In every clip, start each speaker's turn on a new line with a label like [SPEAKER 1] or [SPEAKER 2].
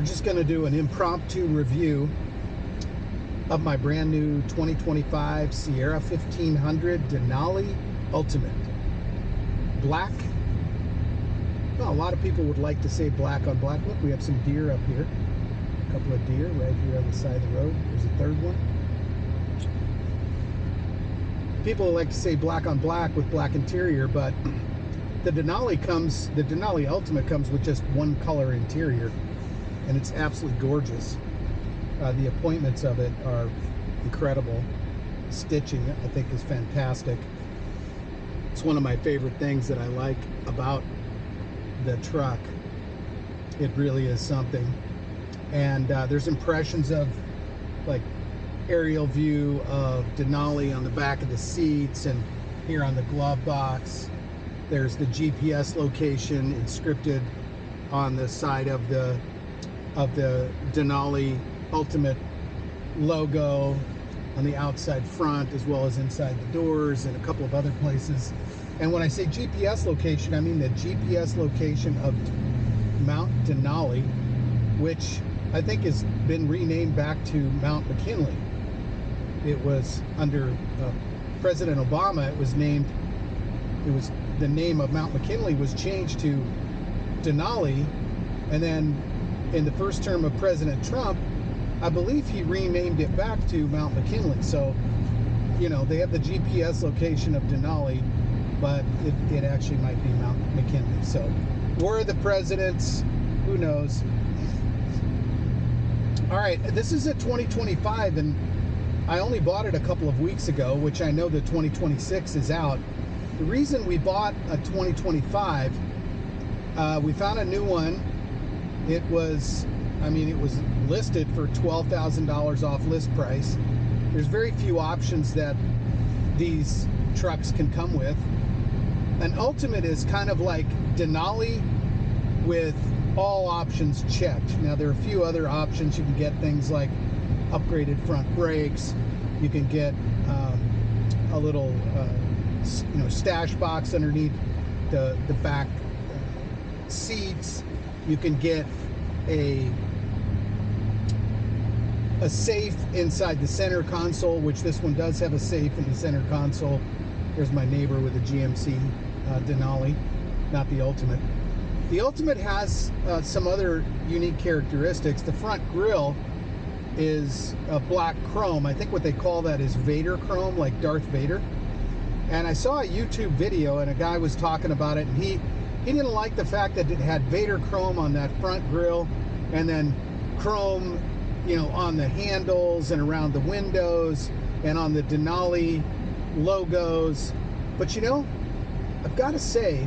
[SPEAKER 1] We're just going to do an impromptu review of my brand new 2025 Sierra 1500 Denali Ultimate. Black. Well, a lot of people would like to say black on black. Look, we have some deer up here. A couple of deer right here on the side of the road. There's a third one. People like to say black on black with black interior, but the Denali Ultimate comes with just one color interior, and it's absolutely gorgeous. The appointments of it are incredible. Stitching, I think, is fantastic. It's one of my favorite things that I like about the truck. It really is something. And there's impressions of like aerial view of Denali on the back of the seats, and here on the glove box there's the GPS location inscripted on the side of the Denali Ultimate logo on the outside front, as well as inside the doors and a couple of other places. And when I say GPS location, I mean the GPS location of Mount Denali, which I think has been renamed back to Mount McKinley. It was under President Obama. The name of Mount McKinley was changed to Denali, and then in the first term of President Trump, I believe he renamed it back to Mount McKinley. So, you know, they have the GPS location of Denali, but it actually might be Mount McKinley. So, were the presidents? Who knows? All right, this is a 2025, and I only bought it a couple of weeks ago, which I know the 2026 is out. The reason we bought a 2025, we found a new one. It was listed for $12,000 off list price. There's very few options that these trucks can come with. An Ultimate is kind of like Denali with all options checked. Now, there are a few other options. You can get things like upgraded front brakes. You can get a little stash box underneath the back seats. You can get a safe inside the center console, which this one does have a safe in the center console. Here's my neighbor with a GMC Denali, not the Ultimate. The Ultimate has some other unique characteristics. The front grille is a black chrome. I think what they call that is Vader chrome, like Darth Vader. And I saw a YouTube video, and a guy was talking about it, and he didn't like the fact that it had Vader chrome on that front grille, and then chrome, on the handles and around the windows and on the Denali logos. But I've got to say,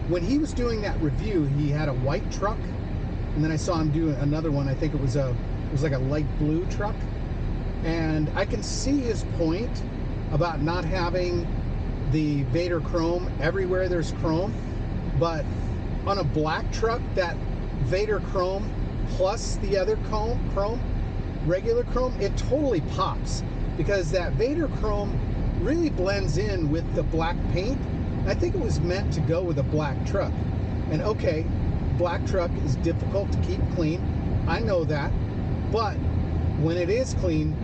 [SPEAKER 1] when he was doing that review, he had a white truck, and then I saw him do another one. I think it was like a light blue truck, and I can see his point about not having the Vader chrome everywhere there's chrome. But on a black truck, that Vader chrome plus the other chrome, regular chrome, it totally pops, because that Vader chrome really blends in with the black paint. I think it was meant to go with a black truck. And okay, black truck is difficult to keep clean. I know that. But when it is clean,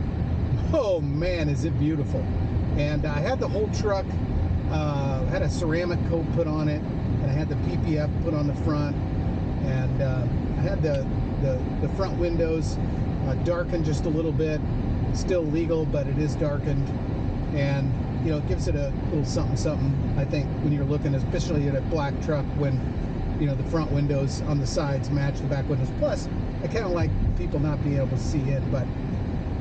[SPEAKER 1] oh man, is it beautiful. And I had the whole truck, had a ceramic coat put on it, and I had the PPF put on the front, and I had the front windows darkened just a little bit. Still legal, but it is darkened. And it gives it a little something, I think, when you're looking, especially at a black truck, when the front windows on the sides match the back windows. Plus, I kind of like people not being able to see in, but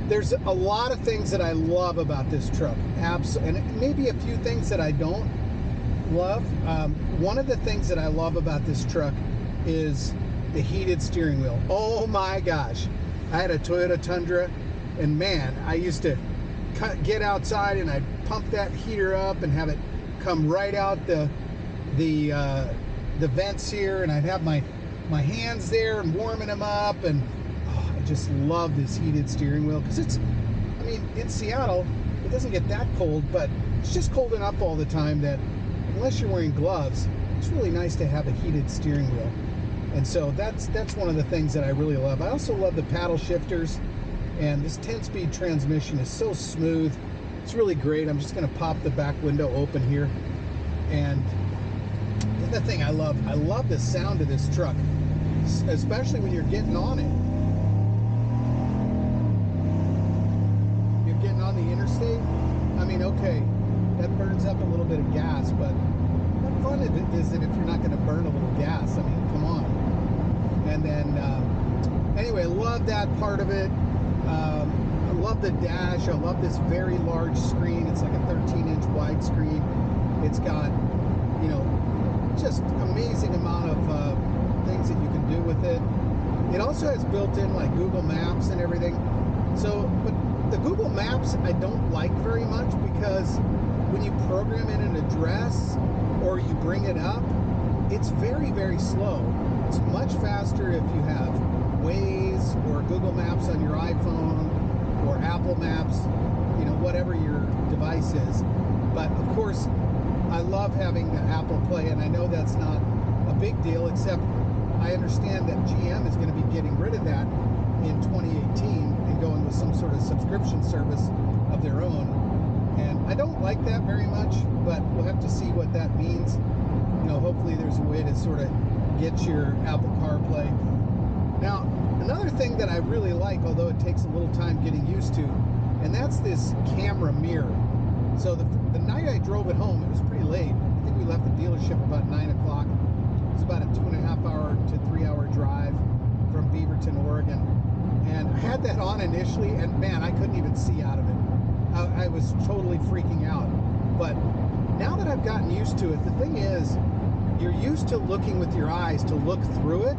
[SPEAKER 1] there's a lot of things that I love about this truck. And maybe a few things that I don't love. One of the things that I love about this truck is the heated steering wheel. Oh my gosh. I had a Toyota Tundra, and man, I used to get outside and I'd pump that heater up and have it come right out the vents here, and I'd have my hands there and warming them up, and I just love this heated steering wheel, because in Seattle it doesn't get that cold, but it's just cold enough all the time that unless you're wearing gloves, it's really nice to have a heated steering wheel. And so that's one of the things that I really love. I also love the paddle shifters, and this 10-speed transmission is so smooth. It's really great. I'm just going to pop the back window open here. And the other thing I love the sound of this truck, especially when you're getting on it. You're getting on the interstate. I mean, okay, that burns up a little bit of gas, but what fun is it if you're not going to burn a little gas? I mean, come on. And then, anyway, I love that part of it. I love the dash. I love this very large screen. It's like a 13-inch wide screen. It's got, you know, just amazing amount of things that you can do with it. It also has built-in like Google Maps and everything. So, but the Google Maps I don't like very much, because when you program in an address or you bring it up, it's very, very slow. It's much faster if you have Waze or Google Maps on your iPhone or Apple Maps, you know, whatever your device is. But of course, I love having the Apple Play, and I know that's not a big deal, except I understand that GM is going to be getting rid of that in 2018 and going with some sort of subscription service of their own. And I don't like that very much, but we'll have to see what that means. You know, hopefully there's a way to sort of get your Apple CarPlay. Now, another thing that I really like, although it takes a little time getting used to, and that's this camera mirror. So the night I drove it home, it was pretty late. I think we left the dealership about 9 o'clock. It was about a 2.5 hour to 3 hour drive from Beaverton, Oregon. And I had that on initially, and man, I couldn't even see out of it. I was totally freaking out. But now that I've gotten used to it, the thing is, you're used to looking with your eyes to look through it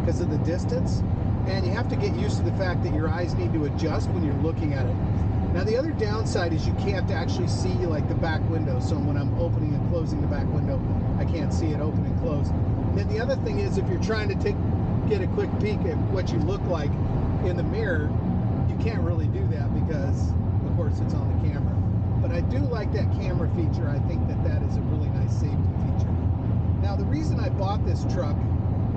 [SPEAKER 1] because of the distance, and you have to get used to the fact that your eyes need to adjust when you're looking at it. Now, the other downside is you can't actually see like the back window. So when I'm opening and closing the back window, I can't see it open and close. And then the other thing is, if you're trying to get a quick peek at what you look like in the mirror, you can't really do that because, of course, it's on the camera. But I do like that camera feature. I think that is a really nice safety feature. Now, the reason I bought this truck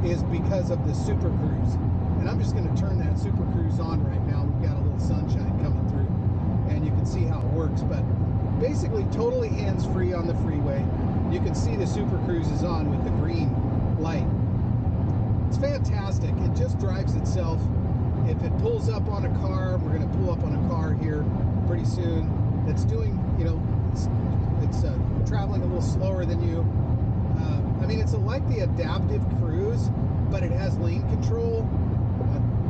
[SPEAKER 1] is because of the Super Cruise. And I'm just going to turn that Super Cruise on right now. We've got a little sunshine coming through, and you can see how it works. But basically totally hands-free on the freeway. You can see the Super Cruise is on with the green light. It's fantastic. It just drives itself. If it pulls up on a car, we're going to pull up on a car here pretty soon. It's doing, you know, it's traveling a little slower than you. I mean, it's like the adaptive cruise, but it has lane control,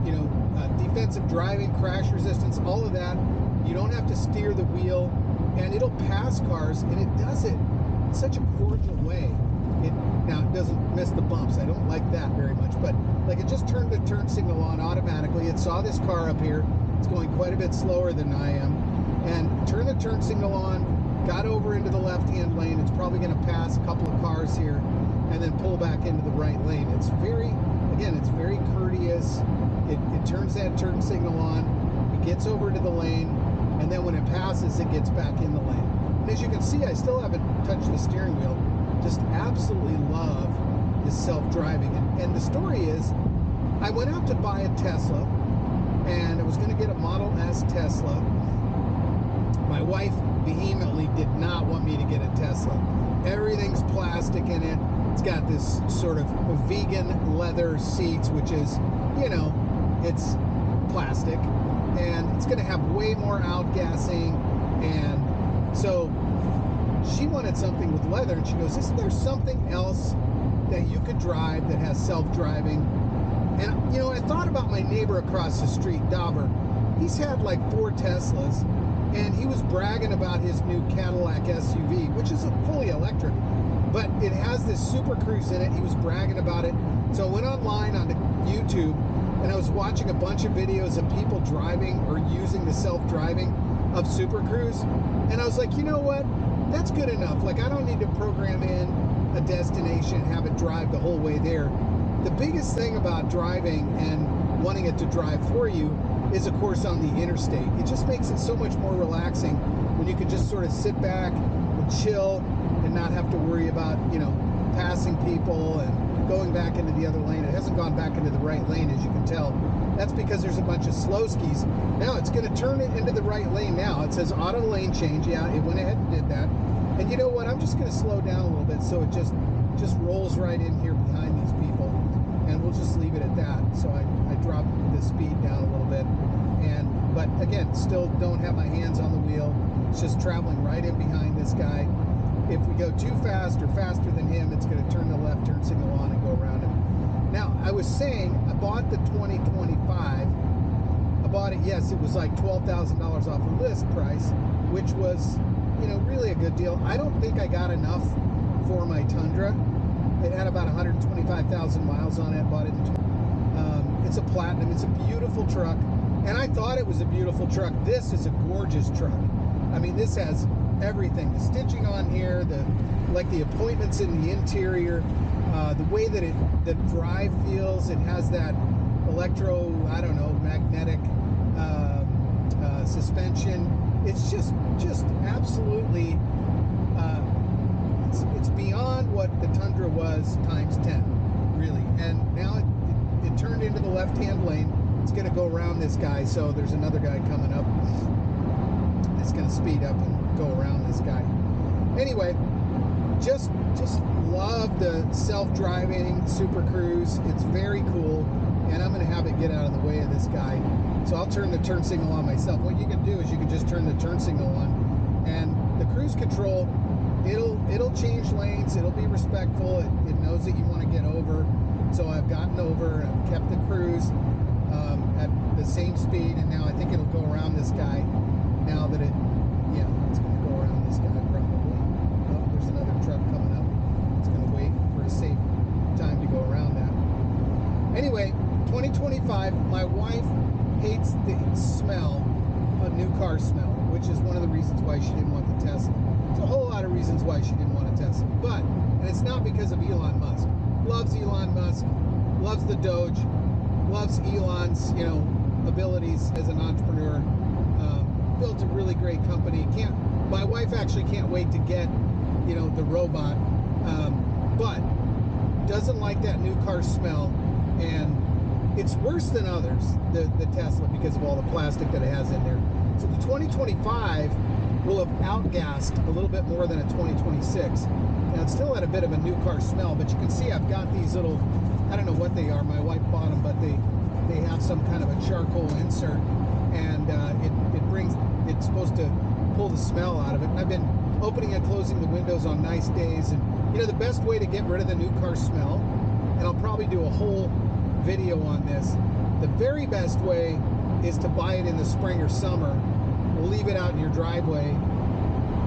[SPEAKER 1] you know, defensive driving, crash resistance, all of that. You don't have to steer the wheel, and it'll pass cars, and it does it in such a cordial way. Now, it doesn't miss the bumps. I don't like that very much, but like it just turned the turn signal on automatically. It saw this car up here. It's going quite a bit slower than I am, and turned the turn signal on, got over into the left-hand lane. It's probably going to pass a couple of cars here and then pull back into the right lane. It's very, again, it's very courteous. It turns that turn signal on, it gets over to the lane, and then when it passes, it gets back in the lane. And as you can see, I still haven't touched the steering wheel. Just absolutely love this self-driving. And the story is, I went out to buy a Tesla, and I was going to get a Model S Tesla. My wife vehemently did not want me to get a Tesla. Everything's plastic in it. It's got this sort of vegan leather seats, which is, you know, it's plastic, and it's going to have way more outgassing. And so she wanted something with leather, and she goes, isn't there something else that you could drive that has self-driving? And, you know, I thought about my neighbor across the street, Dauber. He's had like 4 Teslas, and he was bragging about his new Cadillac SUV, which is fully electric, but it has this Super Cruise in it. He was bragging about it. So I went online on YouTube, and I was watching a bunch of videos of people driving or using the self-driving of Super Cruise, and I was like, you know what? That's good enough. Like, I don't need to program in a destination, have it drive the whole way there. The biggest thing about driving and wanting it to drive for you is, of course, on the interstate. It just makes it so much more relaxing when you can just sort of sit back and chill and not have to worry about, you know, passing people and going back into the other lane. It hasn't gone back into the right lane, as you can tell. That's because there's a bunch of slow skis. Now it's going to turn it into the right lane now. It says auto lane change. Yeah, it went ahead and did that. And you know what? I'm just going to slow down a little bit so it just rolls right in here behind these people. And we'll just leave it at that. So I dropped the speed down a little bit. But again, still don't have my hands on the wheel. It's just traveling right in behind this guy. If we go too fast or faster than him, it's going to turn the left turn signal on and go around him. Now, I was saying, I bought the 2025. I bought it, yes, it was like $12,000 off the list price, which was, you know, really a good deal. I don't think I got enough for my Tundra. It had about 125,000 miles on it. I bought it in it's a Platinum. It's a beautiful truck. And I thought it was a beautiful truck. This is a gorgeous truck. I mean, this has everything. The stitching on here, the appointments in the interior, the way that the drive feels. It has that magnetic suspension. It's just absolutely. It's beyond what the Tundra was times 10, really. And now it turned into the left-hand lane. It's going to go around this guy, so there's another guy coming up. It's going to speed up and go around this guy. Anyway, just love the self-driving Super Cruise. It's very cool, and I'm going to have it get out of the way of this guy. So I'll turn the turn signal on myself. What you can do is you can just turn the turn signal on, and the cruise control, it'll change lanes. It'll be respectful. It knows that you want to get over. So I've gotten over. I've kept the cruise at the same speed, and now I think it'll go around this guy. Now that it's going to go around this guy probably. Oh, there's another truck coming up. It's going to wait for a safe time to go around that. Anyway, 2025. My wife hates the smell, a new car smell, which is one of the reasons why she didn't want the Tesla. There's a whole lot of reasons why she didn't want a Tesla, and it's not because of Elon Musk. Loves Elon Musk, loves the Doge, loves Elon's, abilities as an entrepreneur. Built a really great company. My wife actually can't wait to get, the robot, but doesn't like that new car smell, and it's worse than others, the Tesla, because of all the plastic that it has in there. So the 2025 will have outgassed a little bit more than a 2026. Now, it's still had a bit of a new car smell, but you can see I've got these little, I don't know what they are, my wife bought them, but they have some kind of a charcoal insert, and it's supposed to pull the smell out of it. And I've been opening and closing the windows on nice days, and the best way to get rid of the new car smell, and I'll probably do a whole video on this, the very best way is to buy it in the spring or summer, leave it out in your driveway,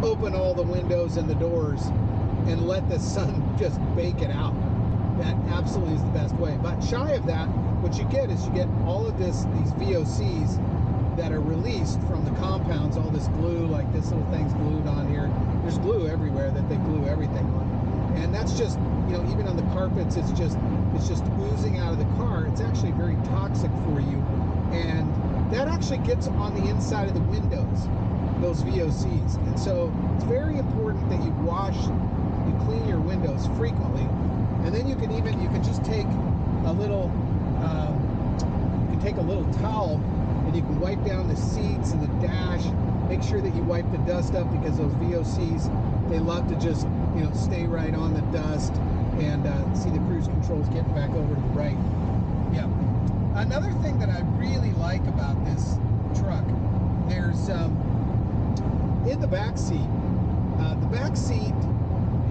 [SPEAKER 1] open all the windows and the doors, and let the sun just bake it out. That absolutely is the best way. But shy of that, what you get is all of these VOCs that are released from the compounds, all this glue, like this little thing's glued on here. There's glue everywhere that they glue everything on. And that's just, even on the carpets, it's just oozing out of the car. It's actually very toxic for you. And that actually gets on the inside of the windows, those VOCs. And so it's very important that you clean your windows frequently. And then you can just take a little, towel, and you can wipe down the seats and the dash. Make sure that you wipe the dust up, because those VOCs, they love to just, stay right on the dust. And see the cruise controls getting back over to the right. Yeah. Another thing that I really like about this truck, there's in the back seat. The back seat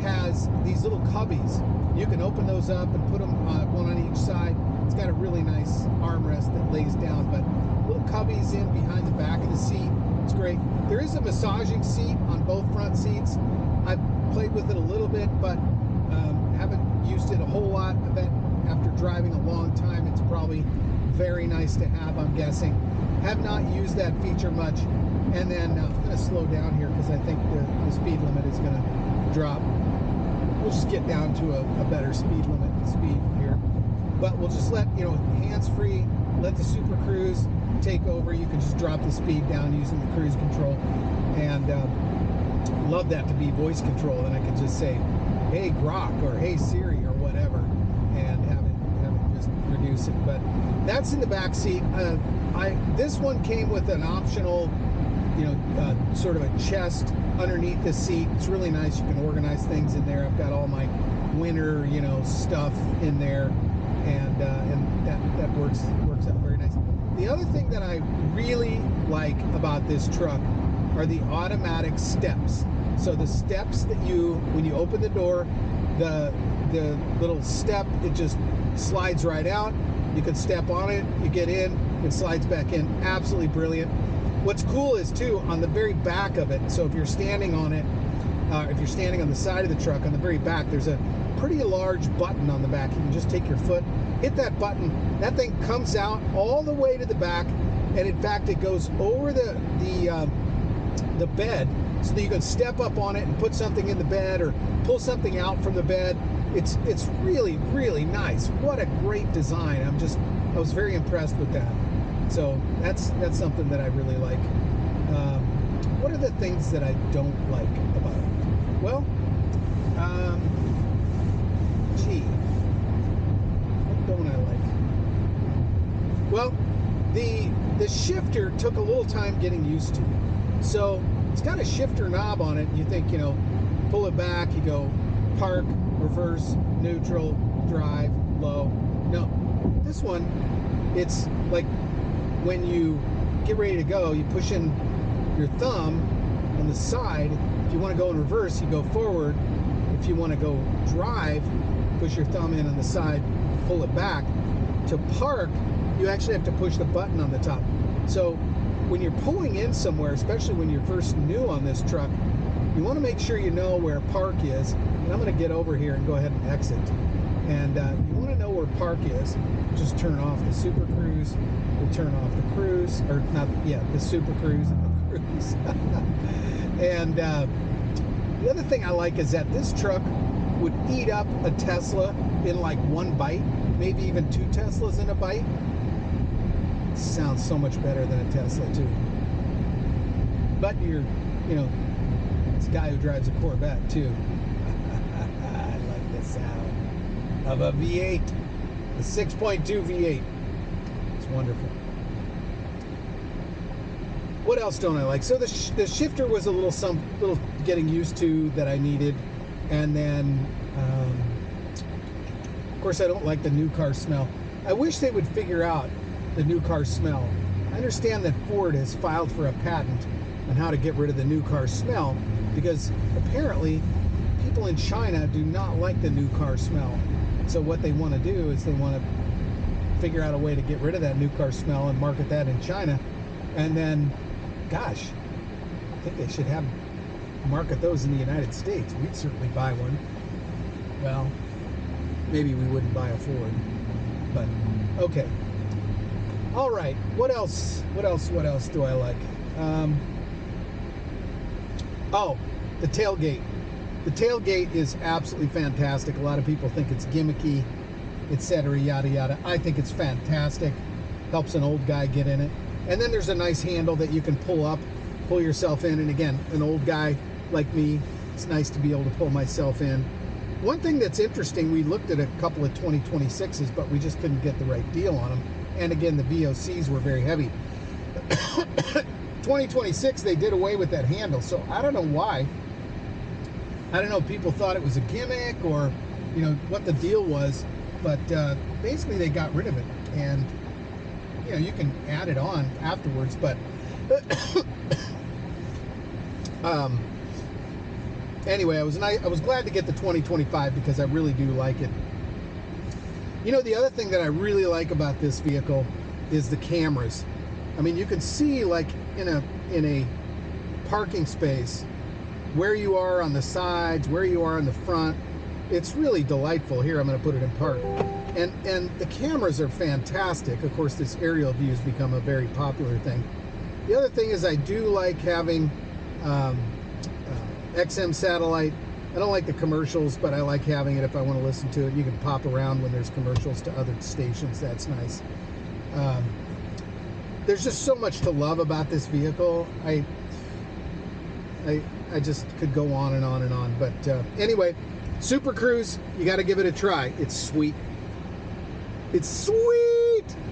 [SPEAKER 1] has these little cubbies. You can open those up and put them one on each side. It's got a really nice armrest that lays down, but little cubbies in behind the back of the seat. It's great. There is a massaging seat on both front seats. I've played with it a little bit, but haven't used it a whole lot. I bet after driving a long time, it's probably very nice to have, I'm guessing. Have not used that feature much. And then I'm going to slow down here because I think the speed limit is going to drop. We'll just get down to a better speed here. But we'll just let, hands-free, let the Super Cruise take over. You can just drop the speed down using the cruise control. And love that to be voice control. And I can just say, hey, Grok, or hey, Siri, or whatever. And reduce it. But that's in the back seat. This one came with an optional, sort of a chest underneath the seat. It's really nice. You can organize things in there. I've got all my winter, stuff in there, and that works out very nice. The other thing that I really like about this truck are the automatic steps. So the steps that when you open the door, the little step, it just slides right out. You can step on it, you get in, it slides back in. Absolutely brilliant. What's cool is too, on the very back of it, so if you're standing on it, if you're standing on the side of the truck, on the very back, there's a pretty large button on the back. You can just take your foot, hit that button, that thing comes out all the way to the back, and in fact it goes over the bed, so that you can step up on it and put something in the bed or pull something out from the bed. It's really, really nice. What a great design. I was very impressed with that. So that's something that I really like. What are the things that I don't like about it? Well, what don't I like? Well, the shifter took a little time getting used to. So it's got a shifter knob on it. You think, pull it back, you go park, reverse, neutral, drive, low. No, this one, it's like when you get ready to go, you push in your thumb on the side. If you want to go in reverse, you go forward. If you want to go drive, push your thumb in on the side, pull it back. To park, you actually have to push the button on the top. So when you're pulling in somewhere, especially when you're first new on this truck, you want to make sure you know where park is. And I'm going to get over here and go ahead and exit. And you want to know where park is. Just turn off the Super Cruise. We'll turn off the cruise, or not, the Super Cruise and the cruise. And the other thing I like is that this truck would eat up a Tesla in like one bite, maybe even two Teslas in a bite. It sounds so much better than a Tesla too. But it's a guy who drives a Corvette too. I like the sound of a V8, a 6.2 V8. It's wonderful. What else don't I like? So the shifter was a little getting used to that I needed, and then of course I don't like the new car smell. I wish they would figure out the new car smell. I understand that Ford has filed for a patent on how to get rid of the new car smell, because apparently people in China do not like the new car smell. So what they want to do is they want to figure out a way to get rid of that new car smell and market that in China. And then, gosh, I think they should market those in the United States. We'd certainly buy one. Well, maybe we wouldn't buy a Ford, but okay. All right, what else do I like? The tailgate. The tailgate is absolutely fantastic. A lot of people think it's gimmicky, etc., yada yada. I think it's fantastic. Helps an old guy get in it. And then there's a nice handle that you can pull up, pull yourself in. And again, an old guy like me, it's nice to be able to pull myself in. One thing that's interesting, we looked at a couple of 2026s, but we just couldn't get the right deal on them. And again, the VOCs were very heavy. 2026, they did away with that handle. So I don't know why. I don't know if people thought it was a gimmick or, what the deal was. But basically, they got rid of it. And, you can add it on afterwards. But anyway, I was glad to get the 2025 because I really do like it. The other thing that I really like about this vehicle is the cameras. I mean, you can see like in a parking space where you are on the sides, where you are on the front. It's really delightful. Here, I'm going to put it in park. And the cameras are fantastic. Of course, this aerial view has become a very popular thing. The other thing is I do like having XM satellite. I don't like the commercials, but I like having it if I want to listen to it. You can pop around when there's commercials to other stations. That's nice. There's just so much to love about this vehicle. I just could go on and on and on. But anyway, Super Cruise, you got to give it a try. It's sweet. It's sweet.